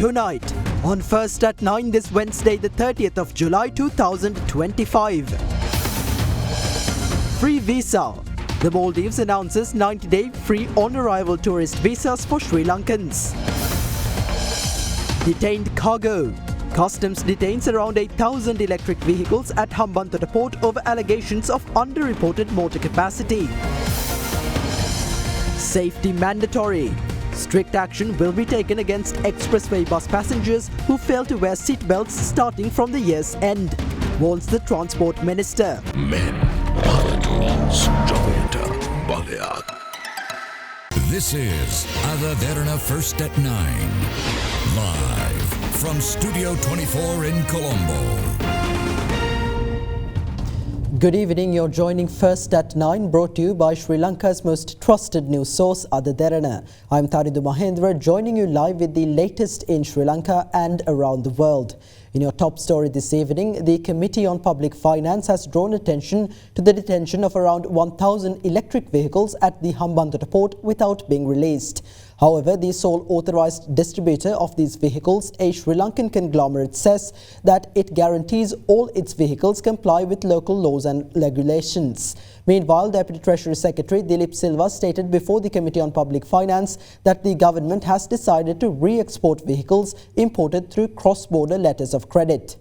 tonight on First at 9 this Wednesday, the 30th of July 2025. Free visa. The Maldives announces 90-day free on-arrival tourist visas for Sri Lankans. Detained cargo. Customs detains around 8,000 electric vehicles at Hambantota port over allegations of underreported motor capacity. Safety mandatory. Strict action will be taken against expressway bus passengers who fail to wear seatbelts starting from the year's end, warns the Transport Minister. Men, Stronger, Baleak. This is Derana First at 9. Live from Studio 24 in Colombo. Good evening, you're joining First at 9, brought to you by Sri Lanka's most trusted news source, Derana. I'm Tharidu Mahendra, joining you live with the latest in Sri Lanka and around the world. In your top story this evening, the Committee on Public Finance has drawn attention to the detention of around 1,000 electric vehicles at the Hambantota port without being released. However, the sole authorized distributor of these vehicles, a Sri Lankan conglomerate, says that it guarantees all its vehicles comply with local laws and regulations. Meanwhile, Deputy Treasury Secretary Dilip Silva stated before the Committee on Public Finance that the government has decided to re-export vehicles imported through cross-border letters of credit.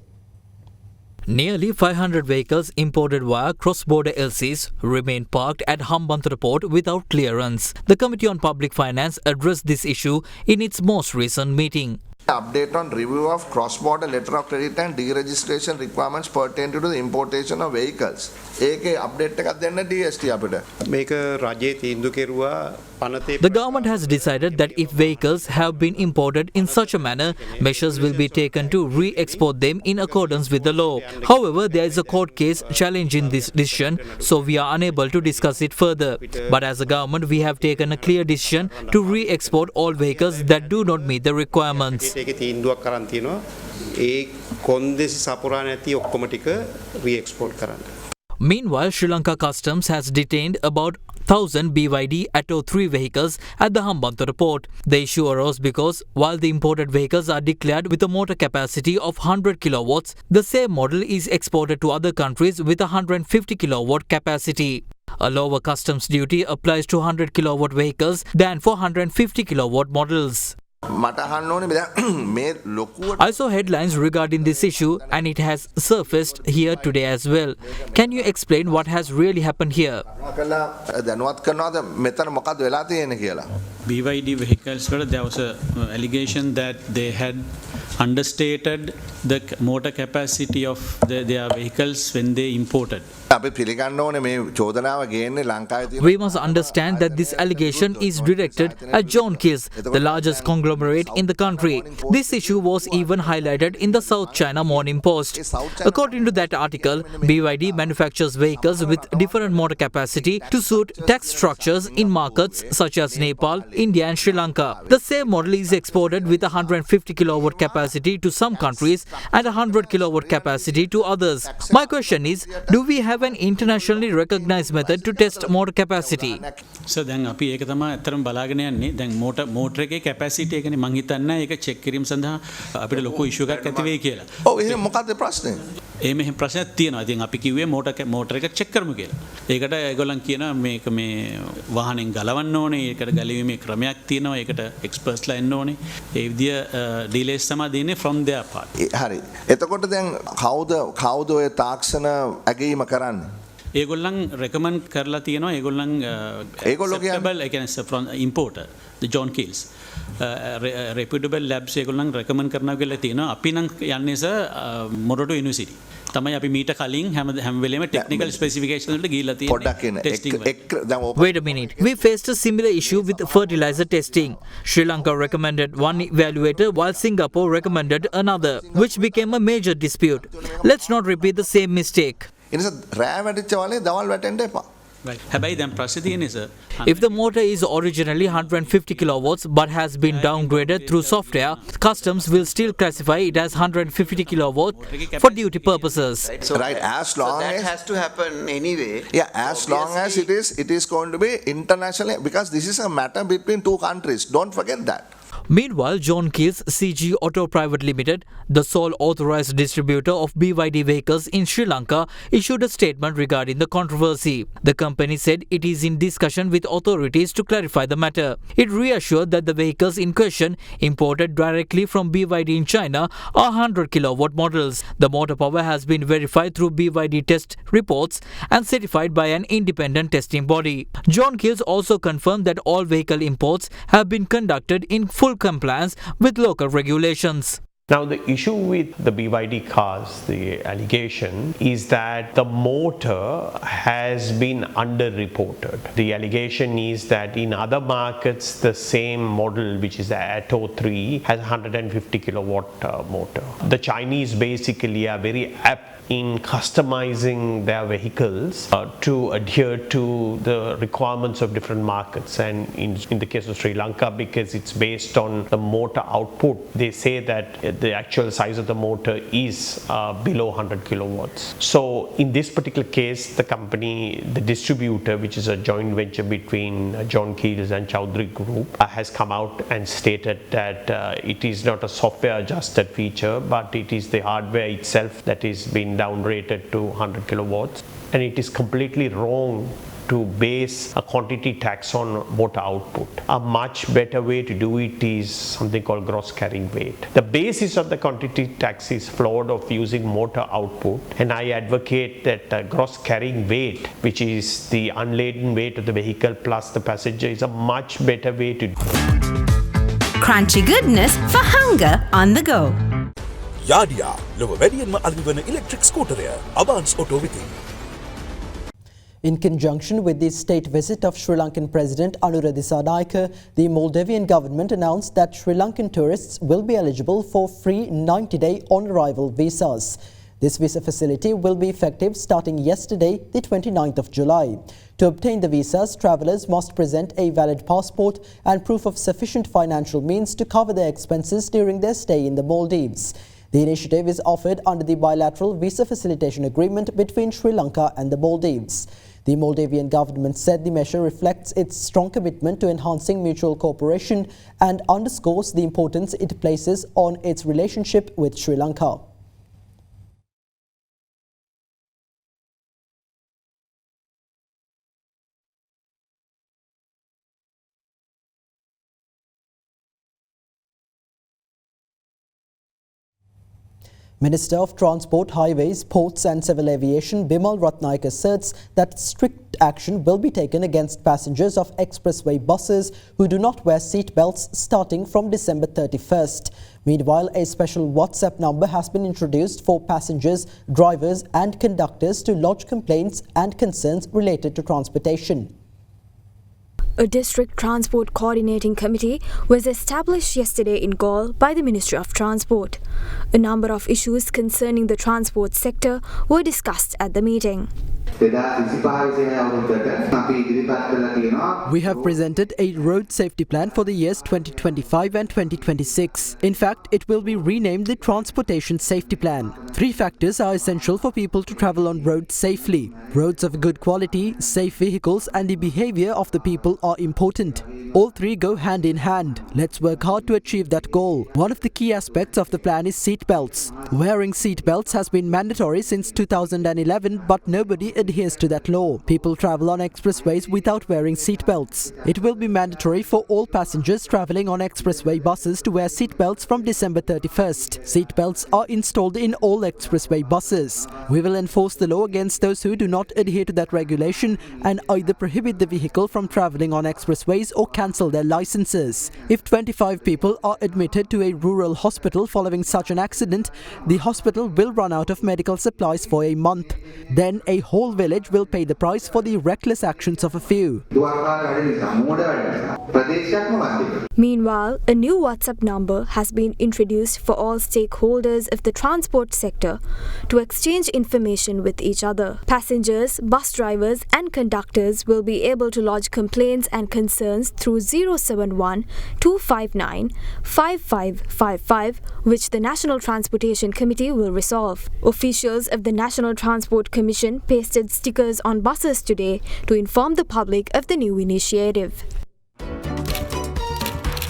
Nearly 500 vehicles imported via cross-border LCs remain parked at Hambantota port without clearance. The Committee on Public Finance addressed this issue in its most recent meeting. Update on review of cross-border letter of credit and deregistration requirements pertaining to the importation of vehicles. ඒකේ update එකක් දෙන්න DST අපිට. මේක රජයේ තීන්දුව කෙරුවා පනතේ. The government has decided that if vehicles have been imported in such a manner, measures will be taken to re-export them in accordance with the law. However, there is a court case challenging this decision, so we are unable to discuss it further. But as a government, we have taken a clear decision to re-export all vehicles that do not meet the requirements. ඒකේ තීන්දුවක් කරන් තියෙනවා. ඒ කොන්දේසි සපුරා නැති ඔක්කොම ටික re-export කරන්න. Meanwhile, Sri Lanka Customs has detained about 1,000 BYD Atto 3 vehicles at the Hambantota port. The issue arose because while the imported vehicles are declared with a motor capacity of 100 kilowatts, the same model is exported to other countries with a 150 kilowatt capacity. A lower customs duty applies to 100 kilowatt vehicles than for 150 kilowatt models. I saw headlines regarding this issue and it has surfaced here today as well. Can you explain what has really happened here? BYD vehicles, there was an allegation that they had understated the motor capacity of their vehicles when they imported. We must understand that this allegation is directed at John Keys, the largest conglomerate in the country. This issue was even highlighted in the South China Morning Post. According to that article, BYD manufactures vehicles with different motor capacity to suit tax structures in markets such as Nepal, India and Sri Lanka. The same model is exported with a 150 kilowatt capacity to some countries and a 100 kilowatt capacity to others. My question is, do we have an internationally recognized method to test motor capacity? So දැන් අපි ඒක තමයි අතරම බලාගෙන යන්නේ. දැන් motor එකේ capacity එකනේ මං හිතන්නේ ඒක check කිරීම සඳහා අපිට ලොකු issue එකක් ඇති වෙයි කියලා. ඔව් එහෙනම් මොකක්ද ප්‍රශ්නේ? මෙහෙම ප්‍රශ්නයක් තියෙනවා. ඉතින් අපි කිව්වේ motor එක check කරමු කියලා. ඒකට ඒගොල්ලන් කියනවා මේක මේ වාහනෙන් ගලවන්න ඕනේ. ඒකට ගලවීමේ ක්‍රමයක් තියෙනවා. ඒකට expertsලා එන්න ඕනේ. ඒ විදිය delays තමයි දෙන්නේ from their part. හරි. එතකොට දැන් කවුද ඔය තාක්ෂණ ඇගීම කරන්නේ? ඒගොල්ලන් recommend කරලා තියෙනවා ඒගොල්ලන් acceptable ඒ කියන්නේ from importer the John Keels reputable labs ඒගොල්ලන් recommend කරනවා කියලා තියෙනවා අපි නම් යන්නේ සර් මොරටු යුනිවර්සිටි තමයි අපි මීට කලින් හැම වෙලේම technical specifications වලට ගිහිල්ලා තියෙන්නේ testing. Wait a minute. We faced a similar issue with fertilizer testing. Sri Lanka recommended one evaluator while Singapore recommended another, which became a major dispute. Let's not repeat the same mistake. If the motor is originally 150 kilowatts but has been downgraded through software, customs will still classify it as 150 kilowatt for duty purposes. So right, as long that as has to happen anyway. Yeah, as long as it is going to be international, because this is a matter between two countries. Don't forget that. Meanwhile, John Keel's CG Auto Private Limited, the sole authorized distributor of BYD vehicles in Sri Lanka, issued a statement regarding the controversy. The company said it is in discussion with authorities to clarify the matter. It reassured that the vehicles in question, imported directly from BYD in China, are 100 kilowatt models. The motor power has been verified through BYD test reports and certified by an independent testing body. John Keels also confirmed that all vehicle imports have been conducted in full compliance with local regulations. Now the issue with the BYD cars, the allegation is that the motor has been underreported. The allegation is that in other markets the same model, which is the Atto 3, has 150 kilowatt motor. The Chinese basically are very apt in customizing their vehicles to adhere to the requirements of different markets, and in the case of Sri Lanka, because it's based on the motor output, they say that the actual size of the motor is below 100 kilowatts. So in this particular case, the company, the distributor, which is a joint venture between John Keels and Chowdhury Group, has come out and stated that it is not a software adjusted feature, but it is the hardware itself that is being downrated to 100 kilowatts, and it is completely wrong to base a quantity tax on motor output. A much better way to do it is something called gross carrying weight. The basis of the quantity tax is flawed of using motor output, and I advocate that gross carrying weight, which is the unladen weight of the vehicle plus the passenger, is a much better way to Crunchy goodness for hunger on the go. Yadia, ලොව වැඩියෙන්ම අලෙවි වන electric ස්කූටරය Avance Auto විසින්. In conjunction with the state visit of Sri Lankan President Anura Dissanayake, the Maldivian government announced that Sri Lankan tourists will be eligible for free 90-day on-arrival visas. This visa facility will be effective starting yesterday, the 29th of July. To obtain the visas, travellers must present a valid passport and proof of sufficient financial means to cover their expenses during their stay in the Maldives. The initiative is offered under the bilateral visa facilitation agreement between Sri Lanka and the Maldives. The Maldivian government said the measure reflects its strong commitment to enhancing mutual cooperation and underscores the importance it places on its relationship with Sri Lanka. Minister of Transport, Highways, Ports and Civil Aviation Bimal Ratnaik asserts that strict action will be taken against passengers of expressway buses who do not wear seat belts starting from December 31st. Meanwhile, a special WhatsApp number has been introduced for passengers, drivers and conductors to lodge complaints and concerns related to transportation. A district transport coordinating committee was established yesterday in Galle by the Ministry of Transport. A number of issues concerning the transport sector were discussed at the meeting. We have presented a road safety plan for the years 2025 and 2026. In fact, it will be renamed the Transportation Safety Plan. 3 factors are essential for people to travel on roads safely. Roads of good quality, safe vehicles and the behavior of the people are important. All 3 go hand in hand. Let's work hard to achieve that goal. One of the key aspects of the plan is seat belts. Wearing seat belts has been mandatory since 2011, but nobody adheres to that law. People travel on expressways without wearing seat belts. It will be mandatory for all passengers traveling on expressway buses to wear seat belts from December 31st. Seat belts are installed in all expressway buses. We will enforce the law against those who do not adhere to that regulation and either prohibit the vehicle from traveling on expressways or cancel their licenses. If 25 people are admitted to a rural hospital following such an accident, the hospital will run out of medical supplies for a month. Then a whole village will pay the price for the reckless actions of a few. Meanwhile, a new WhatsApp number has been introduced for all stakeholders of the transport sector to exchange information with each other. Passengers, bus drivers and conductors will be able to lodge complaints and concerns through 071 259 5555, which the National Transportation Committee will resolve. Officials of the National Transport Commission pasted stickers on buses today to inform the public of the new initiative.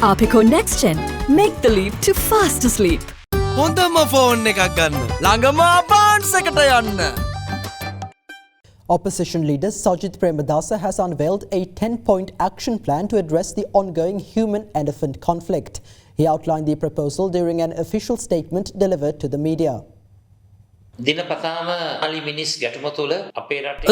Apico Next Gen. Make the leap to faster sleep. හොඳම phone එකක් ගන්න. ළඟම අපාන්ස් එකට යන්න. Opposition leader Sajith Premadasa has unveiled a 10-point action plan to address the ongoing human-elephant conflict. He outlined the proposal during an official statement delivered to the media. A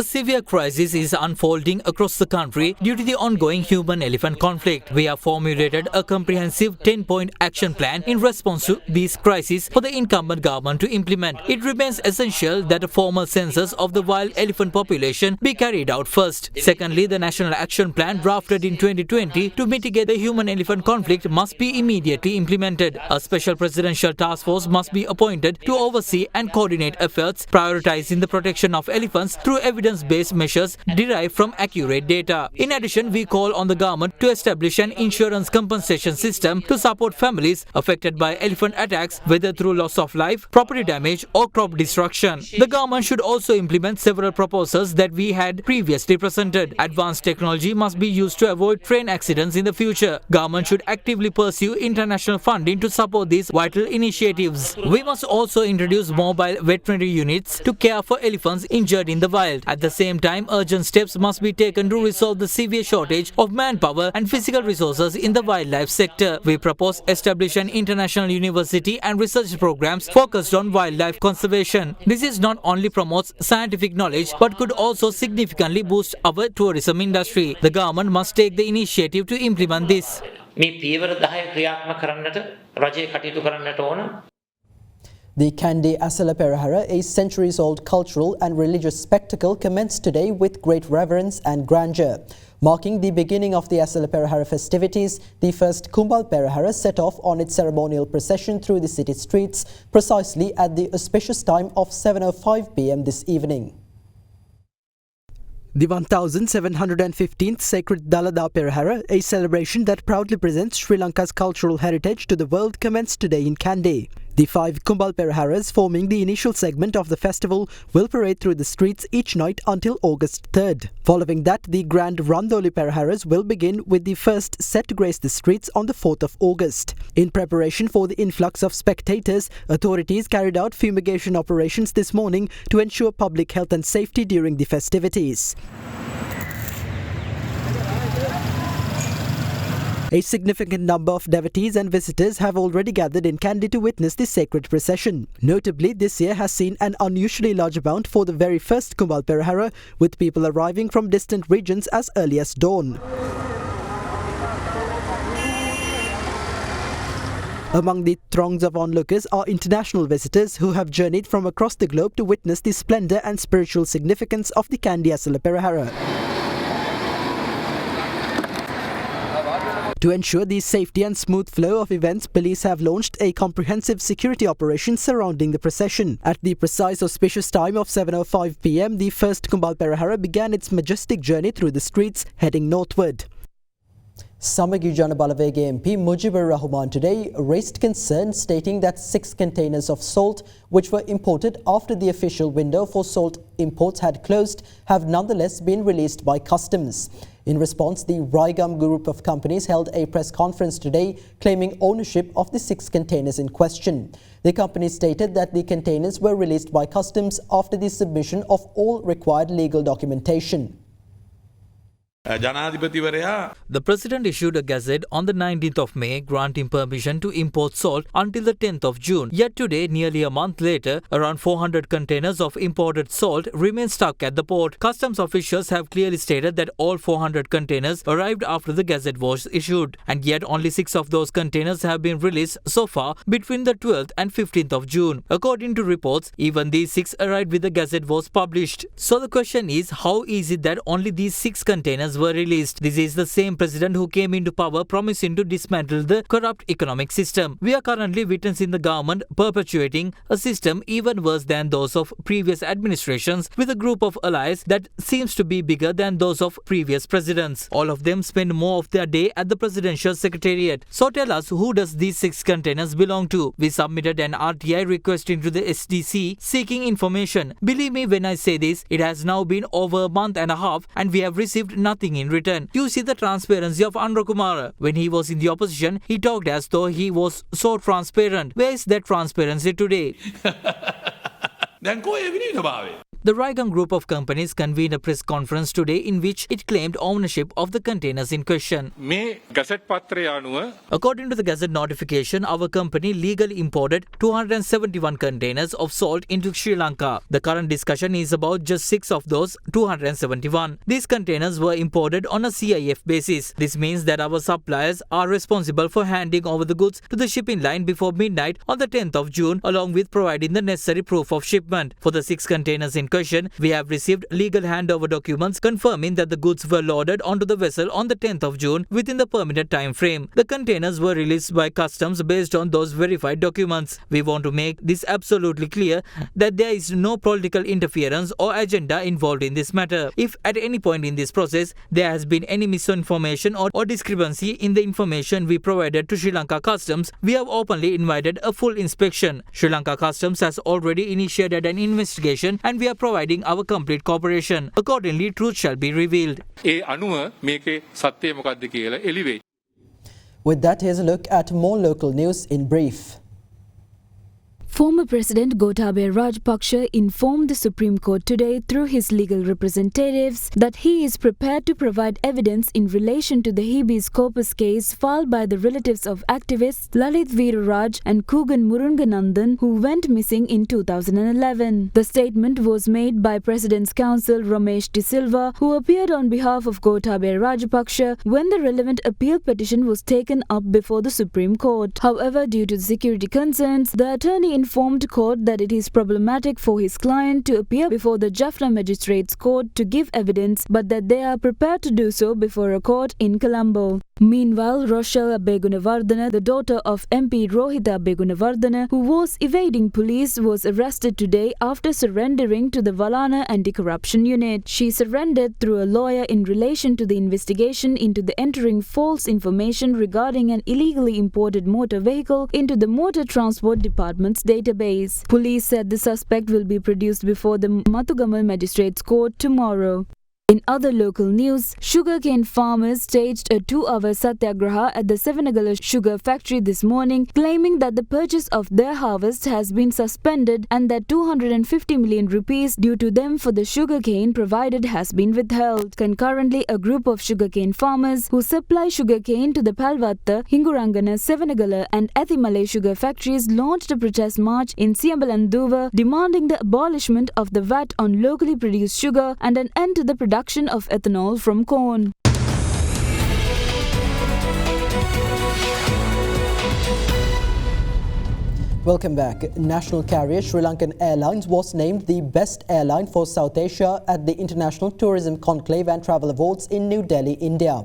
severe crisis is unfolding across the country due to the ongoing human-elephant conflict. We have formulated a comprehensive 10-point action plan in response to these crises for the incumbent government to implement. It remains essential that a formal census of the wild elephant population be carried out first. Secondly, the national action plan drafted in 2020 to mitigate the human-elephant conflict must be immediately implemented. A special presidential task force must be appointed to oversee and coordinate efforts, prioritizing the protection of elephants through evidence-based measures derived from accurate data. In addition, we call on the government to establish an insurance compensation system to support families affected by elephant attacks, whether through loss of life, property damage or crop destruction. The government should also implement several proposals that we had previously presented. Advanced technology must be used to avoid train accidents in the future. Government should actively pursue international funding to support these vital initiatives. We must also introduce mobile veterinary units to care for elephants injured in the wild. At the same time, urgent steps must be taken to resolve the severe shortage of manpower and physical resources in the wildlife sector. We propose establish an international university and research programs focused on wildlife conservation. This is not only promotes scientific knowledge but could also significantly boost our tourism industry. The government must take the initiative to implement this. The Kandy Asala Perahara, a centuries-old cultural and religious spectacle, commenced today with great reverence and grandeur. Marking the beginning of the Asala Perahara festivities, the first Kumbal Perahara set off on its ceremonial procession through the city streets precisely at the auspicious time of 7:05 p.m. this evening. The 1715th Sacred Dalada Perahara, a celebration that proudly presents Sri Lanka's cultural heritage to the world, commenced today in Kandy. The 5 Kumbal Peraharas, forming the initial segment of the festival, will parade through the streets each night until August 3rd. Following that, the Grand Randoli Peraharas will begin with the first set to grace the streets on the 4th of August. In preparation for the influx of spectators, authorities carried out fumigation operations this morning to ensure public health and safety during the festivities. A significant number of devotees and visitors have already gathered in Kandy to witness the sacred procession. Notably, this year has seen an unusually large amount for the very first Kumbal Perahara, with people arriving from distant regions as early as dawn. Among the throngs of onlookers are international visitors who have journeyed from across the globe to witness the splendour and spiritual significance of the Kandy Asala Perahara. To ensure the safety and smooth flow of events, police have launched a comprehensive security operation surrounding the procession. At the precise auspicious time of 7:05 p.m, the first Kumbal Perahara began its majestic journey through the streets, heading northward. Samagi Jana Balawege MP Mujibur Rahman today raised concern, stating that 6 containers of salt which were imported after the official window for salt imports had closed have nonetheless been released by customs. In response, the Raigam group of companies held a press conference today claiming ownership of the 6 containers in question. The company stated that the containers were released by customs after the submission of all required legal documentation. The President issued a gazette on the 19th of May granting permission to import salt until the 10th of June. Yet today, nearly a month later, around 400 containers of imported salt remain stuck at the port. Customs officials have clearly stated that all 400 containers arrived after the gazette was issued. And yet only 6 of those containers have been released so far between the 12th and 15th of June. According to reports, even these 6 arrived with the gazette was published. So the question is, how is it that only these 6 containers were released? This is the same president who came into power promising to dismantle the corrupt economic system. We are currently witnessing the government perpetuating a system even worse than those of previous administrations, with a group of allies that seems to be bigger than those of previous presidents. All of them spend more of their day at the presidential secretariat. So tell us, who does these 6 containers belong to? We submitted an RTI request into the SDC seeking information. Believe me when I say this, it has now been over a month and a half and we have received nothing nothing in return. You see the transparency of Anura Kumara. When he was in the opposition, he talked as though he was so transparent. Where is that transparency today? The Raigan group of companies convened a press conference today in which it claimed ownership of the containers in question. According to the Gazette notification, our company legally imported 271 containers of salt into Sri Lanka. The current discussion is about just 6 of those 271. These containers were imported on a CIF basis. This means that our suppliers are responsible for handing over the goods to the shipping line before midnight on the 10th of June, along with providing the necessary proof of shipment. For the 6 containers in question, we have received legal handover documents confirming that the goods were loaded onto the vessel on the 10th of June within the permitted time frame. The containers were released by customs based on those verified documents. We want to make this absolutely clear that there is no political interference or agenda involved in this matter. If at any point in this process there has been any misinformation or discrepancy in the information we provided to Sri Lanka Customs, we have openly invited a full inspection. Sri Lanka Customs has already initiated an investigation and we are providing our complete cooperation. Accordingly, truth shall be revealed. With that, here's a look at more local news in brief. Former President Gotabaya Rajapaksa informed the Supreme Court today through his legal representatives that he is prepared to provide evidence in relation to the habeas corpus case filed by the relatives of activists Lalit Veeraraj and Kugan Murunganandan, who went missing in 2011. The statement was made by President's counsel Ramesh De Silva, who appeared on behalf of Gotabaya Rajapaksa when the relevant appeal petition was taken up before the Supreme Court. However, due to the security concerns, the attorney informed court that it is problematic for his client to appear before the Jaffna Magistrates Court to give evidence, but that they are prepared to do so before a court in Colombo. Meanwhile, Rochelle Abegunavardhana, the daughter of MP Rohita Abegunavardhana, who was evading police, was arrested today after surrendering to the Valana Anti-Corruption Unit. She surrendered through a lawyer in relation to the investigation into the entering false information regarding an illegally imported motor vehicle into the Motor Transport Department's database. Police said the suspect will be produced before the Mathugamal Magistrates Court tomorrow. In other local news, sugarcane farmers staged a 2-hour satyagraha at the Sevenagala sugar factory this morning, claiming that the purchase of their harvest has been suspended and that 250 million rupees due to them for the sugarcane provided has been withheld. Concurrently, a group of sugarcane farmers who supply sugarcane to the Palvatta, Hingurangana, Sevenagala and Athimale sugar factories launched a protest march in Siambalanduva demanding the abolishment of the VAT on locally produced sugar and an end to the production of ethanol from corn. Welcome back. National carrier Sri Lankan Airlines was named the best airline for South Asia at the International Tourism Conclave and Travel Awards in New Delhi, India.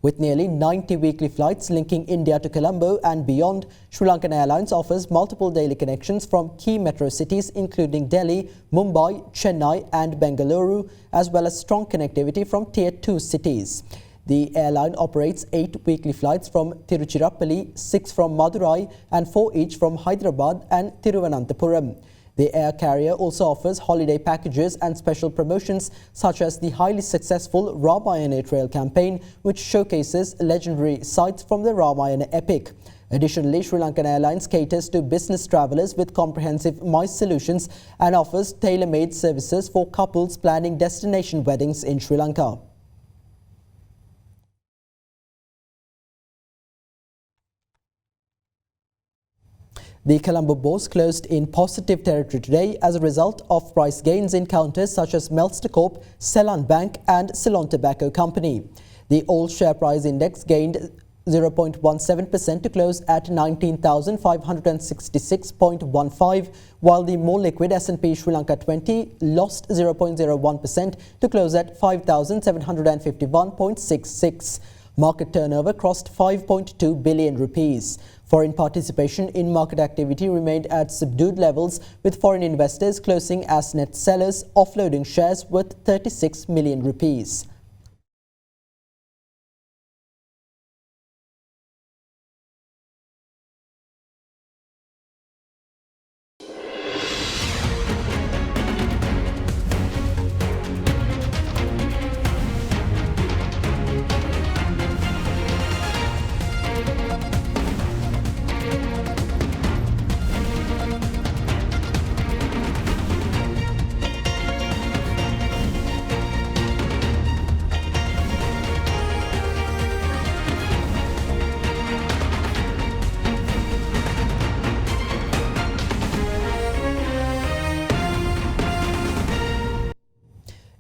With nearly 90 weekly flights linking India to Colombo and beyond, Sri Lankan Airlines offers multiple daily connections from key metro cities including Delhi, Mumbai, Chennai and Bengaluru, as well as strong connectivity from Tier 2 cities. The airline operates 8 weekly flights from Tiruchirappalli, 6 from Madurai and 4 each from Hyderabad and Thiruvananthapuram. The air carrier also offers holiday packages and special promotions such as the highly successful Ramayana Trail campaign, which showcases legendary sites from the Ramayana epic. Additionally, Sri Lankan Airlines caters to business travellers with comprehensive MICE solutions and offers tailor-made services for couples planning destination weddings in Sri Lanka. The Colombo bourse closed in positive territory today as a result of price gains in counters such as Melster Corp, Ceylon Bank and Ceylon Tobacco Company. The all share price index gained 0.17% to close at 19,566.15, while the more liquid S&P Sri Lanka 20 lost 0.01% to close at 5,751.66. Market turnover crossed 5.2 billion rupees. Foreign participation in market activity remained at subdued levels, with foreign investors closing as net sellers, offloading shares worth 36 million rupees.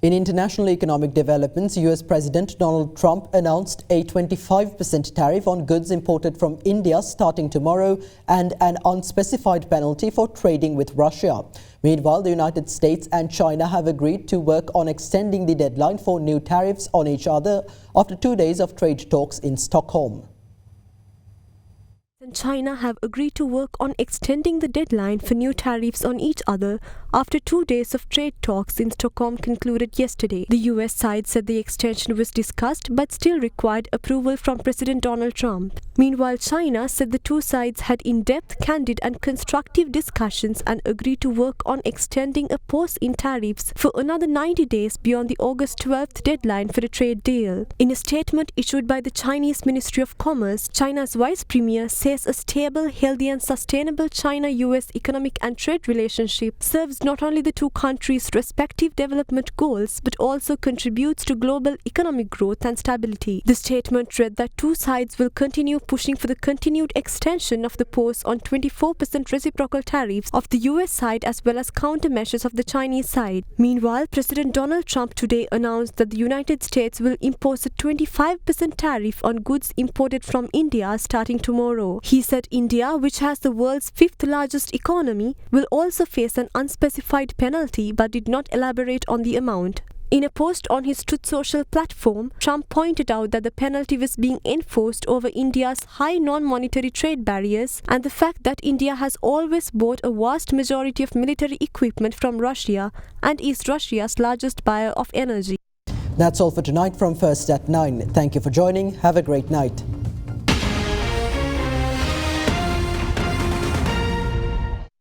In international economic developments, US President Donald Trump announced a 25% tariff on goods imported from India starting tomorrow and an unspecified penalty for trading with Russia. Meanwhile, the United States and China have agreed to work on extending the deadline for new tariffs on each other after 2 days of trade talks in Stockholm. China have agreed to work on extending the deadline for new tariffs on each other after 2 days of trade talks in Stockholm concluded yesterday. The US side said the extension was discussed but still required approval from President Donald Trump. Meanwhile, China said the two sides had in-depth, candid and constructive discussions and agreed to work on extending a pause in tariffs for another 90 days beyond the August 12th deadline for the trade deal. In a statement issued by the Chinese Ministry of Commerce, China's Vice Premier says a stable, healthy and sustainable China-US economic and trade relationship serves not only the two countries' respective development goals but also contributes to global economic growth and stability. The statement read that two sides will continue pushing for the continued extension of the pause on 24% reciprocal tariffs of the US side as well as countermeasures of the Chinese side. Meanwhile, President Donald Trump today announced that the United States will impose a 25% tariff on goods imported from India starting tomorrow. He said India, which has the world's fifth largest economy, will also face an unspecified penalty but did not elaborate on the amount. In a post on his Truth Social platform, Trump pointed out that the penalty was being enforced over India's high non-monetary trade barriers and the fact that India has always bought a vast majority of military equipment from Russia and is Russia's largest buyer of energy. That's all for tonight from First at 9. Thank you for joining. Have a great night.